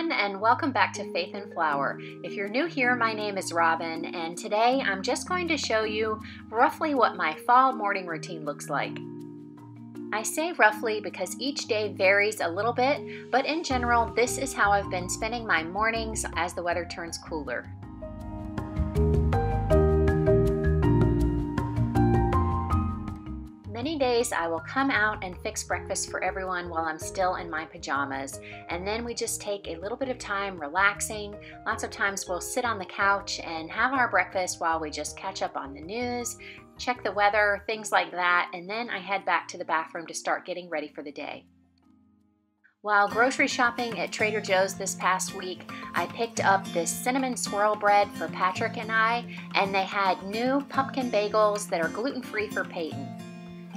everyone, and welcome back to Faith and Flour. If you're new here, my name is Robin, and today I'm just going to show you roughly what my fall morning routine looks like. I say roughly because each day varies a little bit, but in general, this is how I've been spending my mornings as the weather turns cooler. Many days I will come out and fix breakfast for everyone while I'm still in my pajamas, and then we just take a little bit of time relaxing. Lots of times we'll sit on the couch and have our breakfast while we just catch up on the news, check the weather, things like that, and then I head back to the bathroom to start getting ready for the day. While grocery shopping at Trader Joe's this past week, I picked up this cinnamon swirl bread for Patrick and I, and they had new pumpkin bagels that are gluten-free for Peyton.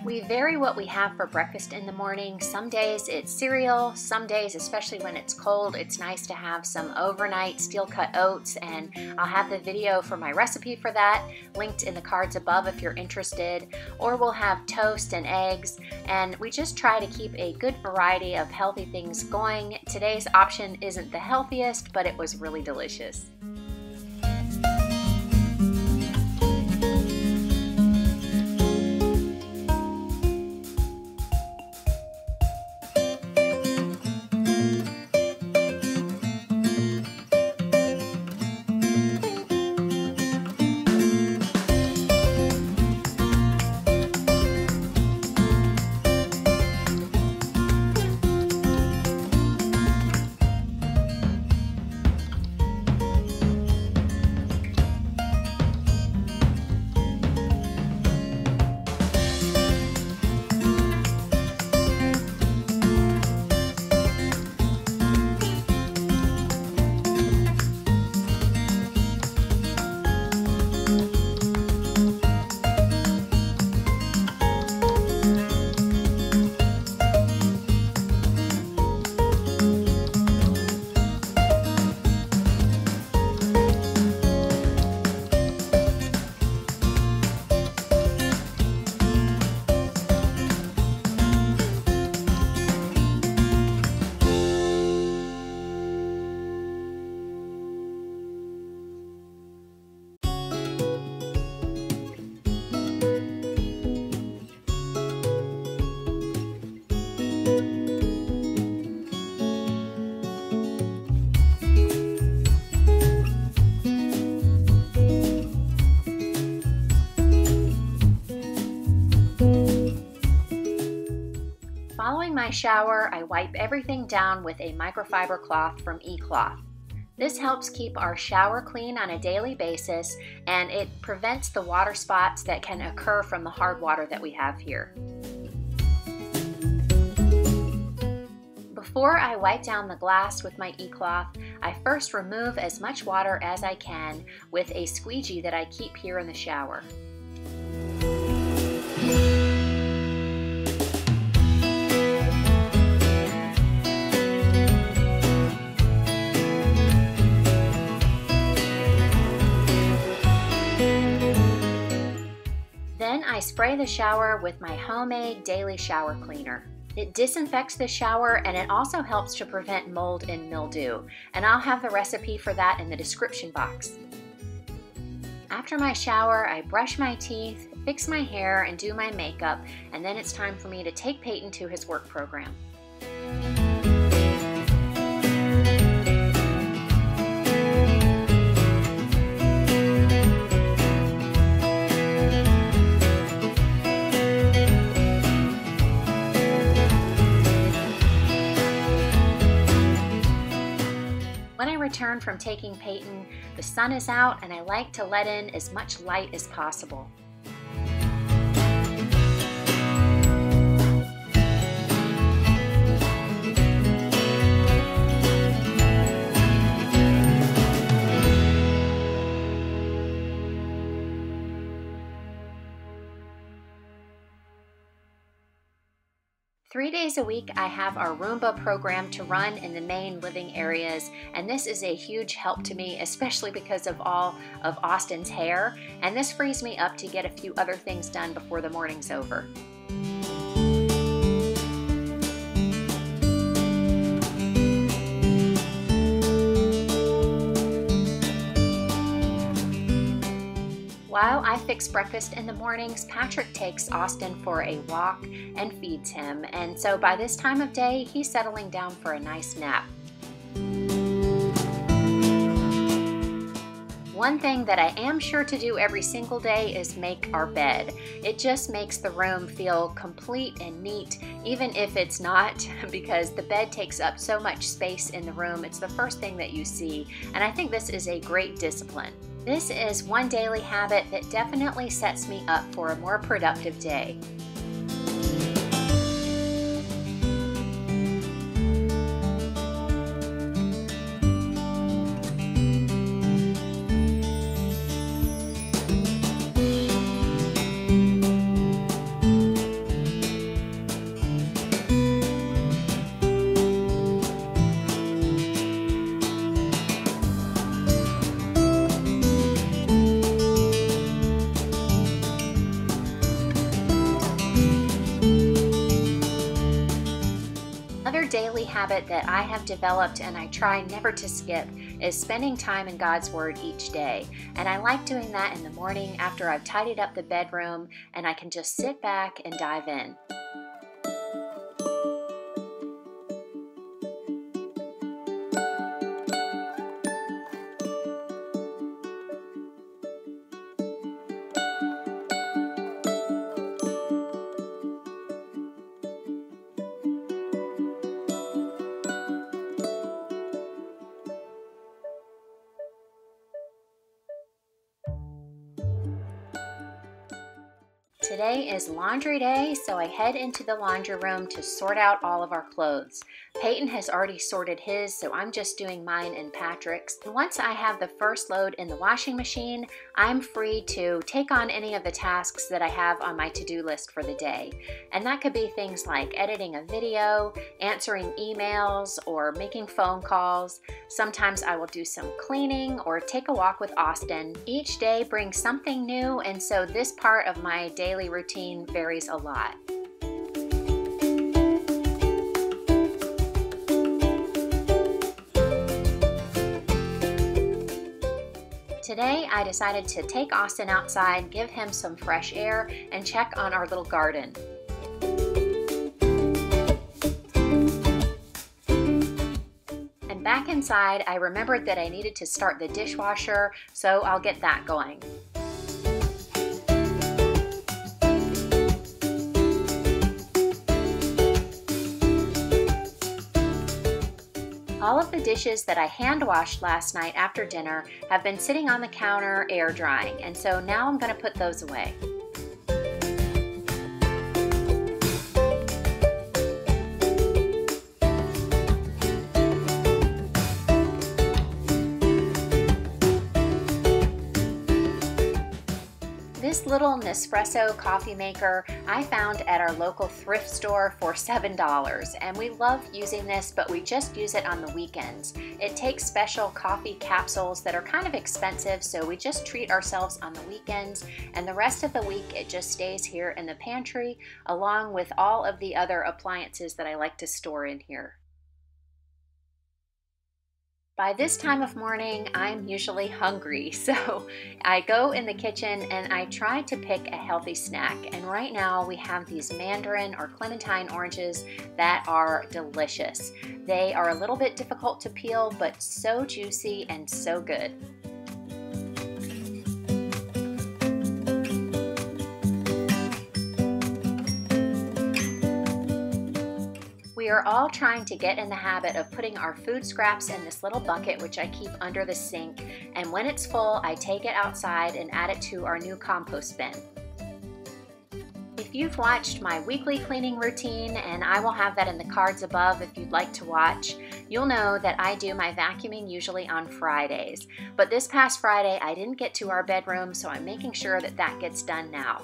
We vary what we have for breakfast in the morning. Some days it's cereal, some days, especially when it's cold, it's nice to have some overnight steel-cut oats, and I'll have the video for my recipe for that linked in the cards above if you're interested. Or we'll have toast and eggs, and we just try to keep a good variety of healthy things going. Today's option isn't the healthiest, but it was really delicious. Following my shower, I wipe everything down with a microfiber cloth from eCloth. This helps keep our shower clean on a daily basis, and it prevents the water spots that can occur from the hard water that we have here. Before I wipe down the glass with my eCloth, I first remove as much water as I can with a squeegee that I keep here in the shower. Then I spray the shower with my homemade daily shower cleaner. It disinfects the shower, and it also helps to prevent mold and mildew, and I'll have the recipe for that in the description box. After my shower, I brush my teeth, fix my hair, and do my makeup, and then it's time for me to take Peyton to his work program. When I return from taking Peyton, the sun is out and I like to let in as much light as possible. Three days a week, I have our Roomba program to run in the main living areas, and this is a huge help to me, especially because of all of Austin's hair, and this frees me up to get a few other things done before the morning's over. While I fix breakfast in the mornings, Patrick takes Austin for a walk and feeds him, and so by this time of day, he's settling down for a nice nap. One thing that I am sure to do every single day is make our bed. It just makes the room feel complete and neat, even if it's not, because the bed takes up so much space in the room. It's the first thing that you see, and I think this is a great discipline. This is one daily habit that definitely sets me up for a more productive day. Another daily habit that I have developed and I try never to skip is spending time in God's Word each day. And I like doing that in the morning after I've tidied up the bedroom and I can just sit back and dive in. Today is laundry day, so I head into the laundry room to sort out all of our clothes. Peyton has already sorted his, so I'm just doing mine and Patrick's. And once I have the first load in the washing machine, I'm free to take on any of the tasks that I have on my to-do list for the day. And that could be things like editing a video, answering emails, or making phone calls. Sometimes I will do some cleaning or take a walk with Austin. Each day brings something new, and so this part of my daily routine varies a lot. Today I decided to take Austin outside, give him some fresh air, and check on our little garden. And back inside, I remembered that I needed to start the dishwasher, so I'll get that going. All of the dishes that I hand washed last night after dinner have been sitting on the counter air drying, and so now I'm going to put those away. This little Nespresso coffee maker I found at our local thrift store for $7, and we love using this, but we just use it on the weekends. It takes special coffee capsules that are kind of expensive, so we just treat ourselves on the weekends, and the rest of the week it just stays here in the pantry along with all of the other appliances that I like to store in here. By this time of morning, I'm usually hungry, so I go in the kitchen and I try to pick a healthy snack. And right now we have these mandarin or clementine oranges that are delicious. They are a little bit difficult to peel, but so juicy and so good. We are all trying to get in the habit of putting our food scraps in this little bucket, which I keep under the sink, and when it's full, I take it outside and add it to our new compost bin. If you've watched my weekly cleaning routine, and I will have that in the cards above if you'd like to watch, you'll know that I do my vacuuming usually on Fridays. But this past Friday, I didn't get to our bedroom, so I'm making sure that that gets done now.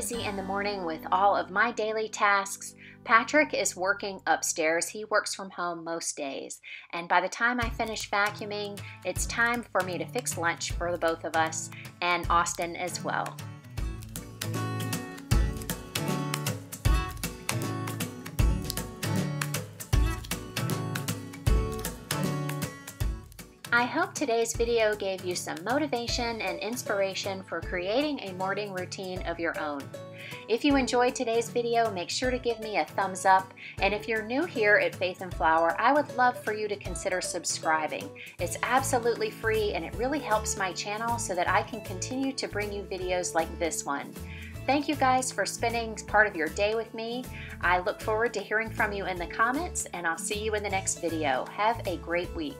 busy in the morning with all of my daily tasks, Patrick is working upstairs. He works from home most days. And by the time I finish vacuuming, it's time for me to fix lunch for the both of us and Austin as well. I hope today's video gave you some motivation and inspiration for creating a morning routine of your own. If you enjoyed today's video, make sure to give me a thumbs up, and if you're new here at Faith and Flour, I would love for you to consider subscribing. It's absolutely free and it really helps my channel so that I can continue to bring you videos like this one. Thank you guys for spending part of your day with me. I look forward to hearing from you in the comments, and I'll see you in the next video. Have a great week.